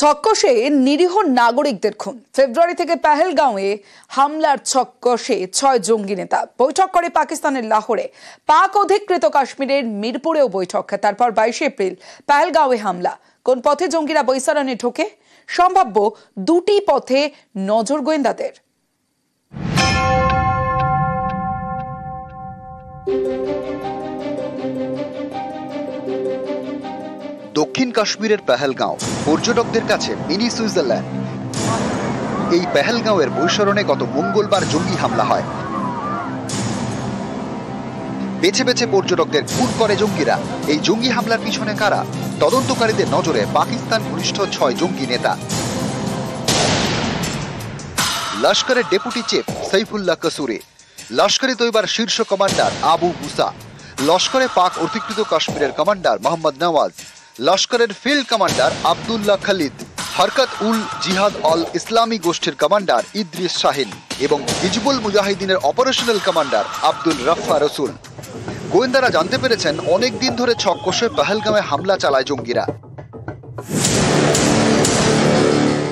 ছক্কশে নিরীহ নাগরিকদের খুন। ফেব্রুয়ারি থেকে পেহেলগাঁওয়ে হামলার ছক্কশে 6 জঙ্গি নেতা। বৈঠক করে পাকিস্তানের লাহোরে। পাক অধিকৃত কাশ্মীরের মিরপুরেও বৈঠক। তারপর 22 এপ্রিল পেহেলগাঁওয়ে হামলা। কোন পথে জঙ্গিরা বৈসারণে ঢোকে? সম্ভাব্য দুটি পথে নজর গোয়েন্দাদের। দক্ষিণ কাশ্মীরের পেহেলগাঁও পর্যটকদের কাছে মিনি সুইজারল্যান্ড। এই পেহেলগাঁওয়ের বৈশরণে গত মঙ্গলবার জঙ্গি হামলা হয়। বেছে বেছে পর্যটকদের খুন করে জঙ্গিরা। এই জঙ্গি হামলার পিছনে কারা? তদন্তকারীদের নজরে পাকিস্তান ঘনিষ্ঠ 6 জঙ্গি নেতা। লস্করের ডেপুটি চিফ সাইফুল্লাহ কসুরি, লস্করে তৈবার শীর্ষ কমান্ডার আবু মুসা, লস্করে পাক অধিকৃত কাশ্মীরের কমান্ডার মোহাম্মদ নওয়াজ, লস্করের ফিল্ড কমান্ডার আব্দুল্লাহ খালিদ, হরকত উল জিহাদ অল ইসলামী গোষ্ঠীর কমান্ডার ইদ্রিস শাহিন এবং হিজবুল মুজাহিদিনের অপারেশনাল কমান্ডার আব্দুল রফা রসুল। গোয়েন্দারা জানতে পেরেছেন অনেক দিন ধরে ছক্কশে পেহেলগাঁওয়ে হামলা চালায় জঙ্গিরা।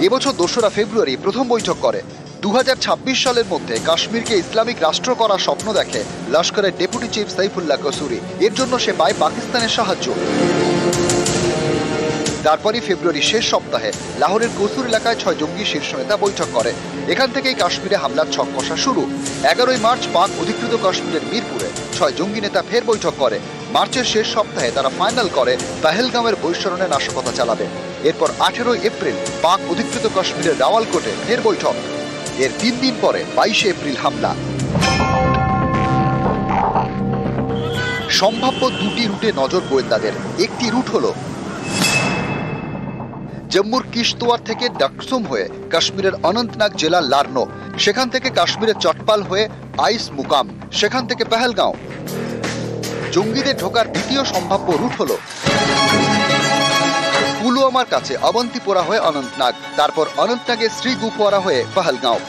এবছর 2রা ফেব্রুয়ারি প্রথম বৈঠক করে। 2026 সালের মধ্যে কাশ্মীরকে ইসলামিক রাষ্ট্র করার স্বপ্ন দেখে লস্করের ডেপুটি চিফ সাইফুল্লাহ কসুরি। এর জন্য সে পায় পাকিস্তানের সাহায্য। তারপরই ফেব্রুয়ারি শেষ সপ্তাহে লাহোরের কসুর এলাকায় 6 জঙ্গি শীর্ষ নেতা বৈঠক করে। এখান থেকেই কাশ্মীরে হামলার ছক কষা শুরু। 11 মার্চ পাক অধিকৃত কাশ্মীরের মিরপুরে 6 জঙ্গি নেতা ফের বৈঠক করে। মার্চের শেষ সপ্তাহে তারা ফাইনাল করে পেহেলগাঁওয়ের বৈশরণে নাশকতা চালাবে। এরপর 18 এপ্রিল পাক অধিকৃত কাশ্মীরের রাওয়ালকোটে ফের বৈঠক। এর 3 দিন পরে 22 এপ্রিল হামলা। সম্ভাব্য দুটি রুটে নজর গোয়েন্দাদের। একটি রুট হলো জম্মুর কিশতওয়ার থেকে ডাকসুম হয়ে কাশ্মীরের অনন্তনাগ জেলার লারনো, সেখান থেকে কাশ্মীরের চটপাল হয়ে আইস মুকাম, সেখান থেকে পেহেলগাঁও। জঙ্গিদের ঢোকার দ্বিতীয় সম্ভাব্য রুট হলো পুলওয়ামার কাছে অবন্তিপোরা হয়ে অনন্তনাগ, তারপর অনন্তনাগে শ্রীগুফওয়ারা হয়ে পেহেলগাঁও।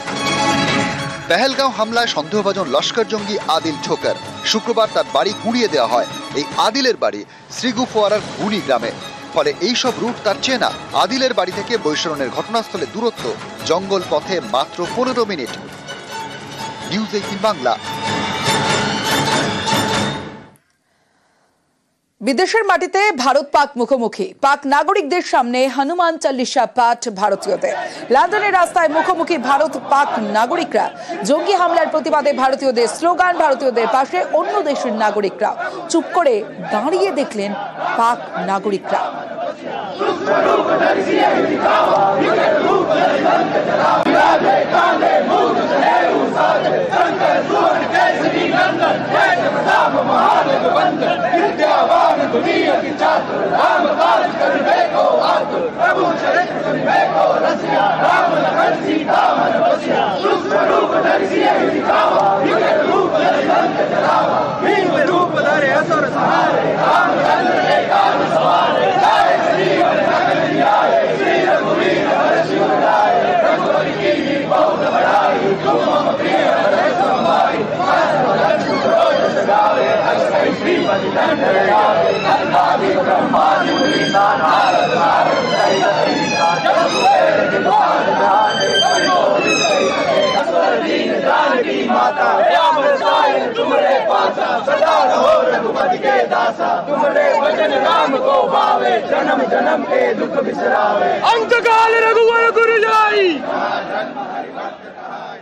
পেহেলগাঁও হামলায় সন্দেহভাজন লস্কর জঙ্গি আদিল ঠোকর শুক্রবার তার বাড়ি গুঁড়িয়ে দেওয়া হয়। এই আদিলের বাড়ি শ্রীগুফওয়ারার গুনি গ্রামে। ফলে এইসব রুট তার চেনা। আদিলের বাড়ি থেকে বৈশরণের ঘটনাস্থলে দূরত্ব জঙ্গল পথে মাত্র 15 মিনিট। নিউজ 18 বাংলা। বিদেশের মাটিতে ভারত পাক মুখোমুখি। পাক নাগরিকদের সামনে হনুমান চালিসা পাঠ ভারতীয়দের। লন্ডনের রাস্তায় মুখোমুখি ভারত পাক নাগরিকরা। জঙ্গি হামলার প্রতিবাদে ভারতীয়দের স্লোগান, ভারতীয়দের পাশে অন্য দেশের নাগরিকরা। চুপ করে দাঁড়িয়ে দেখলেন পাক নাগরিকরা।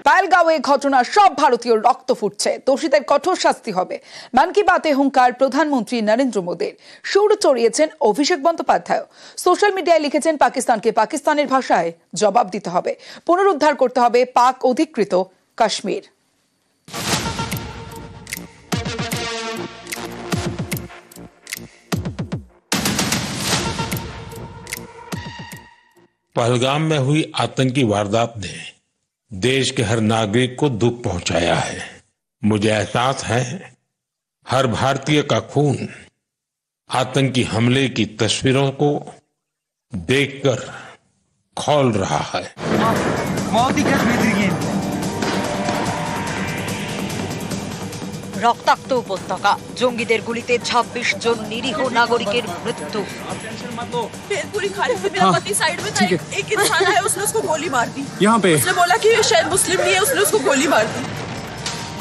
পেহেলগাঁওয়ে ঘটনা সব ভারতীয় রক্ত ফুটছে। দোষীদের কঠোর শাস্তি হবে। মন কি বাতে হুঙ্কার প্রধানমন্ত্রী নরেন্দ্র মোদীর। সুর চড়িয়েছেন অভিষেক বন্দ্যোপাধ্যায়। সোশ্যাল মিডিয়ায় লিখেছেন পাকিস্তানকে পাকিস্তানের ভাষায় জবাব দিতে হবে। পুনরুদ্ধার করতে হবে পাক অধিকৃত কাশ্মীর। पहलगाम में हुई आतंकी वारदात ने देश के हर नागरिक को दुख पहुंचाया है। मुझे एहसास है हर भारतीय का खून आतंकी हमले की तस्वीरों को देखकर खौल रहा है। রক্তাক্ত উপত্যকা, জঙ্গিদের গুলিতে 26 জন নিরীহ নাগরিকের মৃত্যু। पूरी खाली थी, मेरा पति साइड में था, एक इंसान आया, उसने उसको गोली मार दी। यहाँ पे उसने बोला कि ये शायद मुस्लिम नहीं है, उसने उसको गोली मार दी।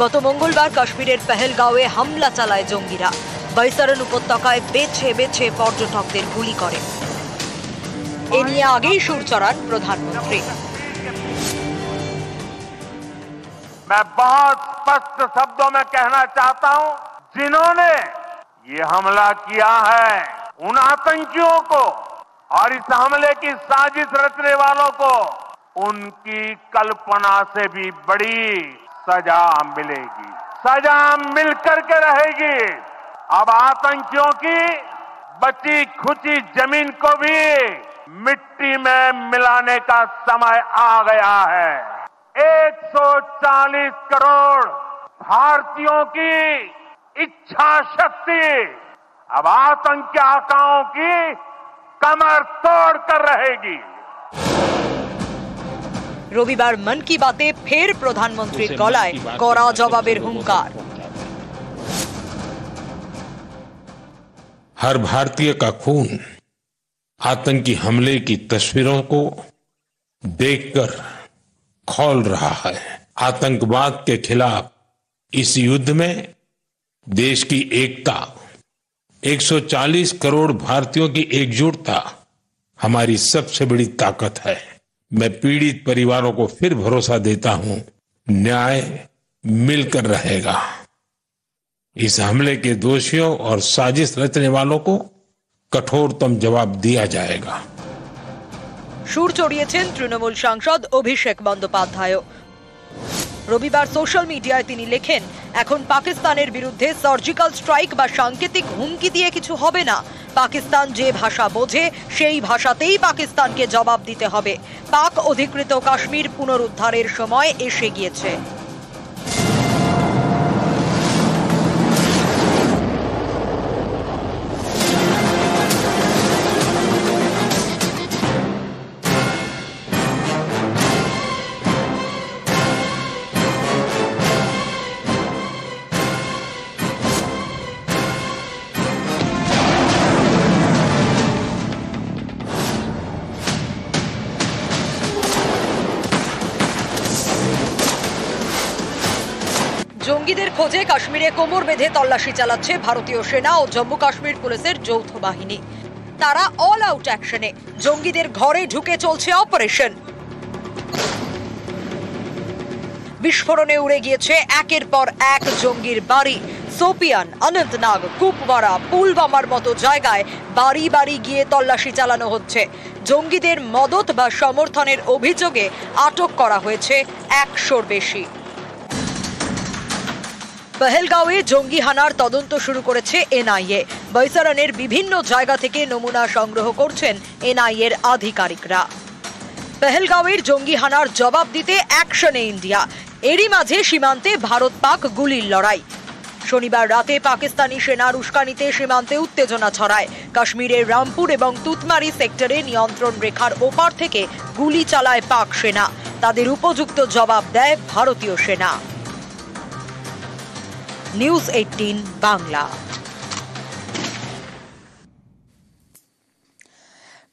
গত মঙ্গলবার কাশ্মীরের পেহেলগাঁওয়ে হামলা চালায় জঙ্গিরা। বৈতরণ উপত্যকায় বেছে বেছে পর্যটকদের গুলি করে। এ নিয়ে আগেই সুর চড়ান প্রধানমন্ত্রী। मैं बहुत स्पष्ट शब्दों में कहना चाहता हूं, जिन्होंने ये हमला किया है उन आतंकियों को और इस हमले की साजिश रचने वालों को उनकी कल्पना से भी बड़ी सजा मिलेगी, सजा मिलकर के रहेगी। अब आतंकियों की बची खुची जमीन को भी मिट्टी में मिलाने का समय आ गया है। 140 करोड़ भारतीयों की इच्छा शक्ति अब आतंकी आकाओं की कमर तोड़ कर रहेगी। রবিবার মন কি বাতে ফের প্রধানমন্ত্রীর গলায় কড়া জবাবের হুঙ্কার। हर भारतीय का खून आतंकी हमले की तस्वीरों को देखकर खौल रहा है। आतंकवाद के खिलाफ इस युद्ध में देश की एकता, 140 करोड़ भारतीयों की एकजुटता हमारी सबसे बड़ी ताकत है। मैं पीड़ित परिवारों को फिर भरोसा देता हूं, न्याय मिलकर रहेगा। इस हमले के दोषियों और साजिश रचने वालों को कठोरतम जवाब दिया जाएगा। সুর চড়িয়েছেন তৃণমূল সাংসদ অভিষেক বন্দ্যোপাধ্যায়। রবিবার সোশ্যাল মিডিয়ায় তিনি লেখেন, এখন পাকিস্তানের বিরুদ্ধে সার্জিক্যাল স্ট্রাইক বা সাংকেতিক হুমকি দিয়ে কিছু হবে না। পাকিস্তান যে ভাষা বোঝে সেই ভাষাতেই পাকিস্তানকে জবাব দিতে হবে। পাক অধিকৃত কাশ্মীর পুনরুদ্ধারের সময় এসে গিয়েছে। জঙ্গিদের খোঁজে কাশ্মীরে কোমর বেঁধে তল্লাশি চালাচ্ছে ভারতীয় সেনা ও জম্মু কাশ্মীর পুলিশের যৌথ বাহিনী। তারা অল আউট অ্যাকশনে জঙ্গিদের ঘরে ঢুকে চলছে অপারেশন। বিস্ফোরণে উড়ে গিয়েছে একের পর এক জঙ্গির বাড়ি। সোপিয়ান, অনন্তনাগ, কুপওয়ারা, পুলওয়ামার মতো জায়গায় বাড়ি বাড়ি গিয়ে তল্লাশি চালানো হচ্ছে। জঙ্গিদের মদত বা সমর্থনের অভিযোগে আটক করা হয়েছে 100-র বেশি। পেহেলগাঁওয়ে জঙ্গি হানার তদন্ত শুরু করেছে এনআইএ। বৈতরণের বিভিন্ন জায়গা থেকে নমুনা সংগ্রহ করছেন এনআইএর আধিকারিকরা। পেহেলগাঁওয়ের জঙ্গি হানার জবাব দিতে অ্যাকশনে ইন্ডিয়া। এরই মাঝে সীমান্তে ভারত পাক গুলির লড়াই। শনিবার রাতে পাকিস্তানি সেনার উস্কানিতে সীমান্তে উত্তেজনা ছড়ায়। কাশ্মীরের রামপুর এবং তুতমারি সেক্টরে নিয়ন্ত্রণ রেখার ওপার থেকে গুলি চালায় পাক সেনা। তাদের উপযুক্ত জবাব দেয় ভারতীয় সেনা। নিউজ 18 বাংলা।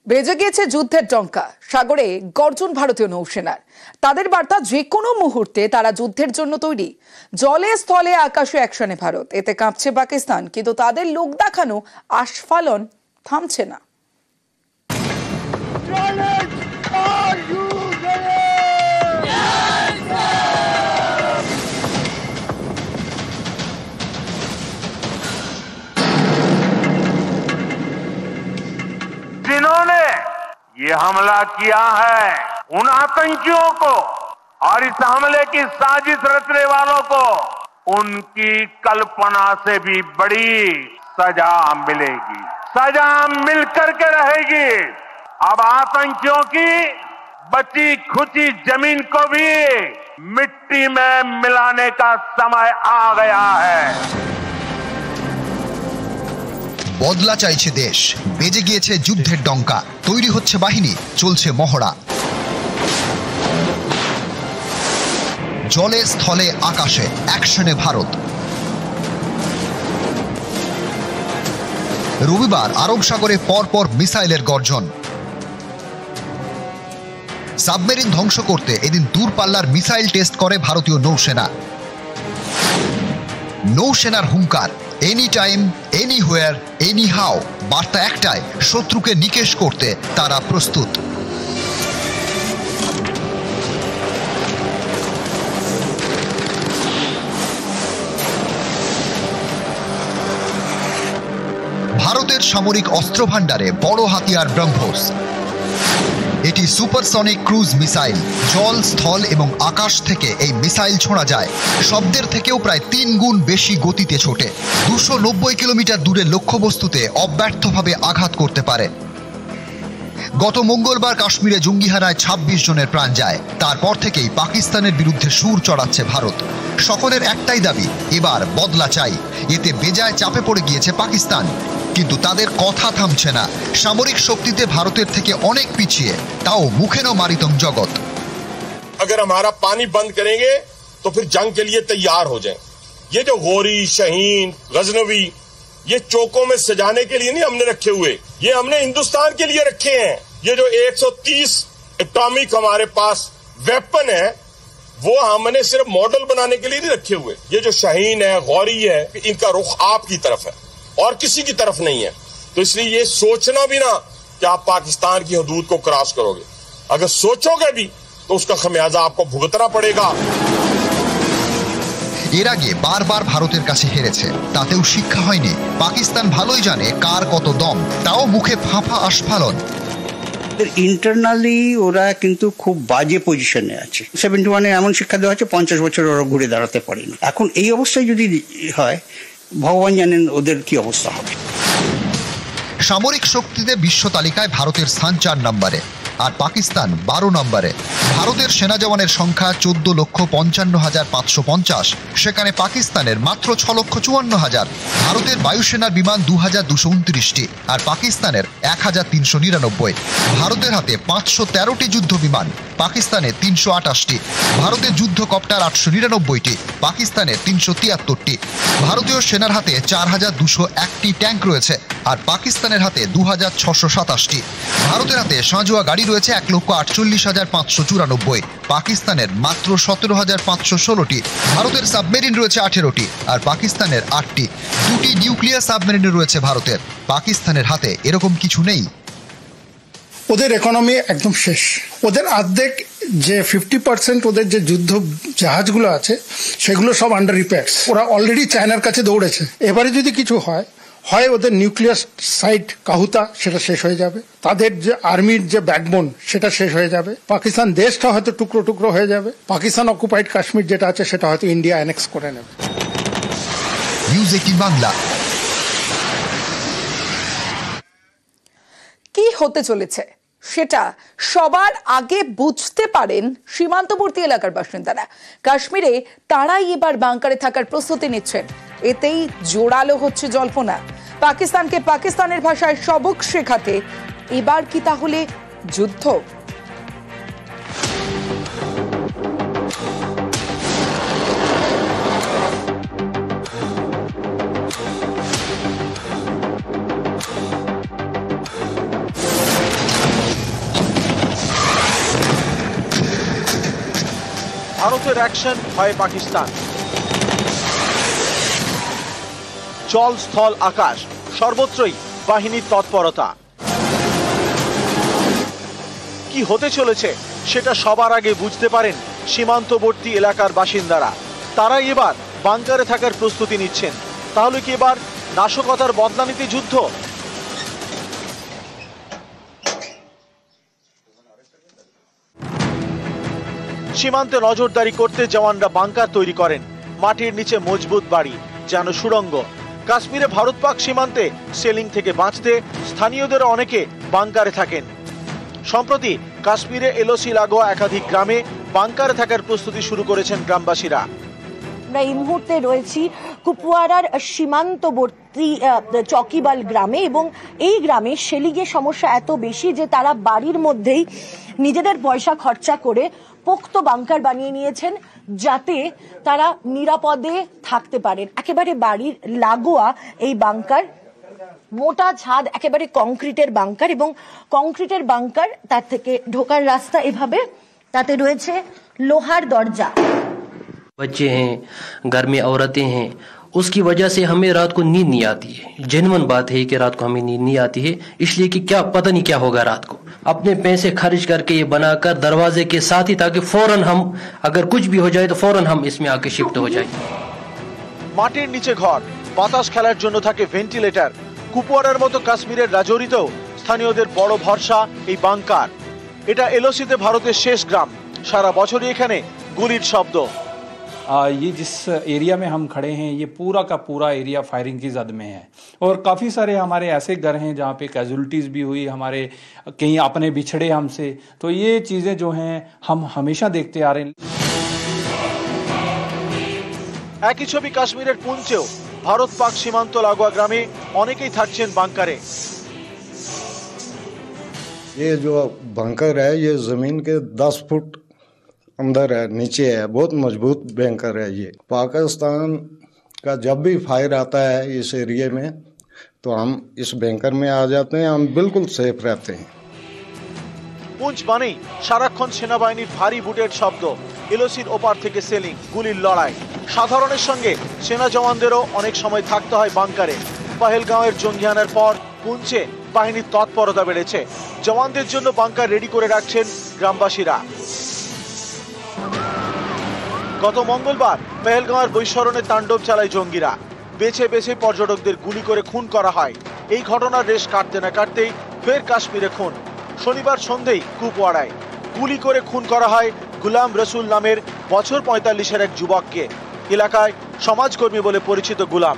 বেজে গিয়েছে যুদ্ধের ডঙ্কা, সাগরে গর্জন ভারতীয় নৌসেনার। তাদের বার্তা, যে কোনো মুহূর্তে তারা যুদ্ধের জন্য তৈরি। জলে স্থলে আকাশে অ্যাকশনে ভারত। এতে কাঁপছে পাকিস্তান, কিন্তু তাদের লোক দেখানো আস্ফালন থামছে না। जिन्होंने ये हमला किया है उन आतंकियों को और इस हमले की साजिश रचने वालों को उनकी कल्पना से भी बड़ी सजा मिलेगी, सजा मिलकर के रहेगी। अब आतंकियों की बची खुची जमीन को भी मिट्टी में मिलाने का समय आ गया है। বদলা চাইছে দেশ, বেজে গিয়েছে যুদ্ধের ডঙ্কা, তৈরি হচ্ছে বাহিনী, চলছে মহড়া। জলে স্থলে আকাশে অ্যাকশনে ভারত। রবিবার আরব সাগরে পরপর মিসাইলের গর্জন। সাবমেরিন ধ্বংস করতে এদিন দূরপাল্লার মিসাইল টেস্ট করে ভারতীয় নৌসেনা। নৌসেনার হুঙ্কার, any time, anywhere, any how. বার্তা একটাই, শত্রুকে নিকেশ করতে তারা প্রস্তুত। ভারতের সামরিক অস্ত্র ভাণ্ডারে বড় হাতিয়ার ব্রহ্মোস। এটি সুপারসনিক ক্রুজ মিসাইল। জল, স্থল এবং আকাশ থেকে এই মিসাইল ছোঁড়া যায়। শব্দের থেকেও প্রায় 3 গুণ বেশি গতিতে ছোটে। 290 কিলোমিটার দূরের লক্ষ্যবস্তুতে অব্যর্থভাবে আঘাত করতে পারে। গত মঙ্গলবার কাশ্মীরে জঙ্গি হানায় 26 জনের প্রাণ যায়। তারপর থেকেই পাকিস্তানের বিরুদ্ধে সুর চড়াচ্ছে ভারত। সকলের একটাই দাবি, এবার বদলা চাই। এতে বেজায় চাপে পড়ে গিয়েছে পাকিস্তান, কিন্তু তাদের কথা থামছে না। সামরিক শক্তিতে ভারতের থেকে অনেক পিছিয়ে, তাও মুখে ন মারিতম জগৎ। अगर हमारा पानी बंद करेंगे तो फिर जंग के लिए तैयार हो जाएं। ये जो गौरी, शाहीन, गजनवी, ये चौकों में सजाने के लिए नहीं हमने रखे हुए, ये हमने हिंदुस्तान के लिए रखे हैं। ये जो 130 एटॉमिक हमारे पास वेपन है, वो हमने सिर्फ मॉडल बनाने के लिए नहीं रखे हुए। ये जो शाहीन है, गौरी है, इनका रुख आपकी तरफ है और किसी की तरफ नहीं है। तो इसलिए ये सोचना भी ना कि आप पाकिस्तान की हदूद को क्रॉस करोगे। अगर सोचोगे भी तो उसका खमियाजा आपको भुगतना पड़ेगा। এর আগে বারবার ভারতের কাছে হেরেছে, তাতেও শিক্ষা হয়নি। পাকিস্তান ভালোই জানে কার কত দম, তাও মুখে ফাঁফা আস্ফালন। ইন্টারনালি ওরা কিন্তু খুব বাজে পজিশনে আছে। 71-এ এমন শিক্ষা দেওয়া হচ্ছে 50 বছর ওরা ঘুরে দাঁড়াতে পারেনি। এখন এই অবস্থায় যদি হয়, ভগবান জানেন ওদের কি অবস্থা হবে। সামরিক শক্তিতে বিশ্ব তালিকায় ভারতের স্থান 4 নম্বরে, আর পাকিস্তান 12 নম্বরে। ভারতের সেনা জওয়ানের সংখ্যা 14,55,550, সেখানে পাকিস্তানের মাত্র 6,54,000। ভারতের বায়ুসেনার বিমান 2,229টি আর পাকিস্তানের 1,399। ভারতের হাতে 513টি যুদ্ধ বিমান, পাকিস্তানে 328টি। ভারতের যুদ্ধ কপ্টার 899টি, পাকিস্তানে 373টি। ভারতীয় সেনার হাতে 4,201টি ট্যাঙ্ক রয়েছে আর পাকিস্তানের হাতে 2,627টি। ভারতের হাতে সাঁজোয়া গাড়ি রয়েছে 1,48,594, পাকিস্তানের মাত্র 17,516টি। ভারতের সাবমেরিন রয়েছে 18টি আর পাকিস্তানের 8টি। 2টি নিউক্লিয়ার সাবমেরিন রয়েছে ভারতের, পাকিস্তানের হাতে এরকম কিছু নেই। ওদের ইকোনমি একদম শেষ। ওদের অর্ধেক যে 50% ওদের যে যুদ্ধ জাহাজগুলো আছে সেগুলো সব আন্ডার রিপেয়ার্স। ওরা অলরেডি চায়নার কাছে দৌড়েছে। এবারে যদি কিছু হয়, ওদের নিউক্লিয়ার সাইট কাহুতা সেটা শেষ হয়ে যাবে, তাদের যে আর্মির যে ব্যাকবোন সেটা শেষ হয়ে যাবে, পাকিস্তান দেশটা হয়তো টুকরো টুকরো হয়ে যাবে, পাকিস্তান অকুপাইড কাশ্মীর যেটা আছে সেটা হয়তো ইন্ডিয়া অ্যানেক্স করে নেবে। নিউজ 18 বাংলা। কি হতে চলেছে সেটা সবার আগে বুঝতে পারেন সীমান্তবর্তী এলাকার বাসিন্দারা। কাশ্মীরে তারাই এবার বাংকারে থাকার প্রস্তুতি নিচ্ছেন। এতেই জোরালো হচ্ছে জল্পনা। পাকিস্তানকে পাকিস্তানের ভাষায় সবক শেখাতে এবার কি তাহলে যুদ্ধ? ভারতের অ্যাকশন হয় পাকিস্তান। জল, স্থল, আকাশ সর্বত্রই বাহিনীর তৎপরতা। কি হতে চলেছে সেটা সবার আগে বুঝতে পারেন সীমান্তবর্তী এলাকার বাসিন্দারা। তারাই এবার বাংকারে থাকার প্রস্তুতি নিচ্ছেন। তাহলে কি এবার নাশকতার বদলা নিতে যুদ্ধ? সীমান্তে নজরদারি করতে জওয়ানরা বাংকার তৈরি করেন। মাটির নিচে মজবুত বাড়ি, যেন সুড়ঙ্গ। কাশ্মীরে ভারত পাক সীমান্তে সেলিং থেকে বাঁচতে স্থানীয়দের অনেকে বাংকারে থাকেন। সম্প্রতি কাশ্মীরে এলওসি লাগোয়া একাধিক গ্রামে বাংকারে থাকার প্রস্তুতি শুরু করেছেন গ্রামবাসীরা। আমরা এই মুহূর্তে রয়েছি কুপওয়ারার সীমান্তবর্তী চকিবাল গ্রামে, এবং এই গ্রামে সেলিংয়ের সমস্যা এত বেশি যে তারা বাড়ির মধ্যেই নিজেদের পয়সা খরচা করে পোক্ত বাংকার বানিয়ে নিয়েছেন, যাতে তারা নিরাপদে থাকতে পারেন। একেবারে বাড়ির লাগোয়া এই বাংকার। মোটা ছাদ, একেবারে কংক্রিটের বাংকার, এবং কংক্রিটের বাংকার তার থেকে ঢোকার রাস্তা এভাবে, তাতে রয়েছে লোহার দরজা। बच्चे हैं, घर में औरतें हैं, उसकी वजह से हमें रात को नींद नहीं आती है। जेन्युइन बात है कि रात को हमें नींद नहीं आती है, इसलिए कि क्या पता नहीं क्या होगा रात को। अपने पैसे खर्च करके ये बनाकर दरवाजे के साथ ही, ताकि फौरन हम अगर कुछ भी हो जाए तो फौरन हम इसमें आके शिफ्ट हो जाए। মাটির নিচে ঘর, বাতাস খেলার জন্য থাকে ভেন্টিলেটর। কুপওয়ারার মতো কাশ্মীরের রাজৌরিতেও স্থানীয়দের বড় ভরসা এই বাংকার। এটা এলওসিতে ভারতের শেষ গ্রাম, সারা বছরই এখানে গুলির শব্দ। ये जिस एरिया में हम खड़े हैं ये पूरा का पूरा एरिया फायरिंग की जद में है, और काफ़ी सारे हमारे ऐसे घर हैं जहाँ पे कैजुअलिटीज़ भी हुई, हमारे कहीं अपने बिछड़े हमसे, तो ये चीज़ें जो हैं हम हमेशा देखते आ रहे हैं। একই ছবি কাশ্মীরের পুঞ্চেও ভারত পাক সীমান্ত লাগোয়া গ্রামে অনেকেই থাকছেন বাংকারে। ये जो बंकर है ये जमीन के 10 फुट अंदर है, नीचे है, बहुत मजबूत बैंकर है। ये पाकिस्तान का जब भी फायर आता है इस एरिया में तो हम इस बैंकर में आ जाते हैं, हम बिल्कुल सेफ रहते हैं। পুঞ্চ মানেই সারাক্ষণ সেনাবাহিনীর ভারী বুটের শব্দ, এলওসির ওপার থেকে সেলিং, গুলির লড়াই। সাধারণের সঙ্গে সেনা জওয়ানদেরও অনেক সময় থাকতে হয় বাংকারে। পাহেলগাঁওয়ের জঙ্গিহানার পর পুঞ্চে বাহিনীর তৎপরতা বেড়েছে, জওয়ানদের জন্য বাংকার রেডি করে রাখছেন গ্রামবাসীরা। গত মঙ্গলবার পেহেলগাঁওয়ের বৈস্মরণে তাণ্ডব চালায় জঙ্গিরা, বেছে বেছে পর্যটকদের গুলি করে খুন করা হয়। এই ঘটনার রেশ কাটতে না কাটতেই ফের কাশ্মীরে খুন। শনিবার সন্ধ্যেই কুপওয়ারায় গুলি করে খুন করা হয় গুলাম রসুল নামের বছর 45-এর এক যুবককে। এলাকায় সমাজকর্মী বলে পরিচিত গুলাম।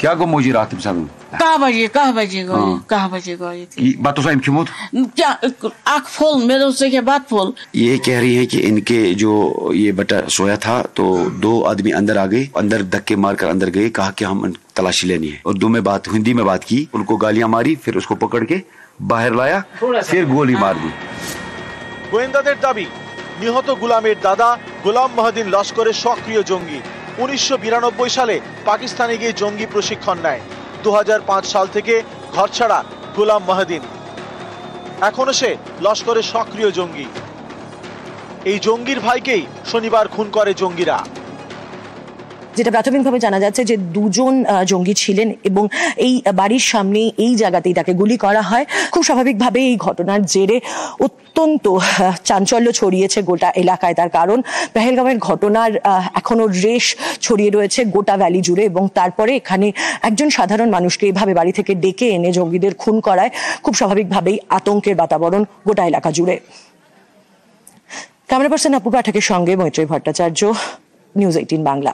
क्या गो मुझे रात में सामने कहाँ बजे गई थी? बातों से इम्तिमोद क्या आँख फुल, मेरे उससे क्या बात फुल। ये कह रही है कि इनके जो ये बेटा सोया था तो 2 आदमी अंदर आ गए, अंदर धक्के मारकर अंदर गए, कहा कि हम तलाशी लेनी है। उर्दू में बात, हिंदी में बात की, उनको गालियां मारी, फिर उसको पकड़ के बाहर लाया, फिर गोली मार दी। গোয়েন্দাদের দাবি নিহত গুলামের দাদা গোলাম মহদিন লস্করের সক্রিয় জঙ্গি। 1992 সালে পাকিস্তানে গিয়ে জঙ্গি প্রশিক্ষণ নেয়। 2005 সাল থেকে ঘরছাড়া গোলাম মহদিন, এখনো সে লস্করের সক্রিয় জঙ্গি। এই জঙ্গির ভাইকেই শনিবার খুন করে জঙ্গিরা। যেটা প্রাথমিকভাবে জানা যাচ্ছে যে 2 জন জঙ্গি ছিলেন এবং এই বাড়ির সামনে এই জায়গাতেই তাকে গুলি করা হয়। খুব স্বাভাবিকভাবে এই ঘটনার জেরে অত্যন্ত চাঞ্চল্য ছড়িয়েছে গোটা এলাকায়, তার কারণ পেহেলগাঁওয়ের ঘটনার এখনো রেশ ছড়িয়ে রয়েছে গোটা ভ্যালি জুড়ে, এবং তারপরে এখানে একজন সাধারণ মানুষকে এভাবে বাড়ি থেকে ডেকে এনে জঙ্গিদের খুন করায় খুব স্বাভাবিকভাবেই আতঙ্কের বাতাবরণ গোটা এলাকা জুড়ে। ক্যামেরা পার্সন অপু পাঠকের সঙ্গে মৈত্রী ভট্টাচার্য, নিউজ 18 বাংলা।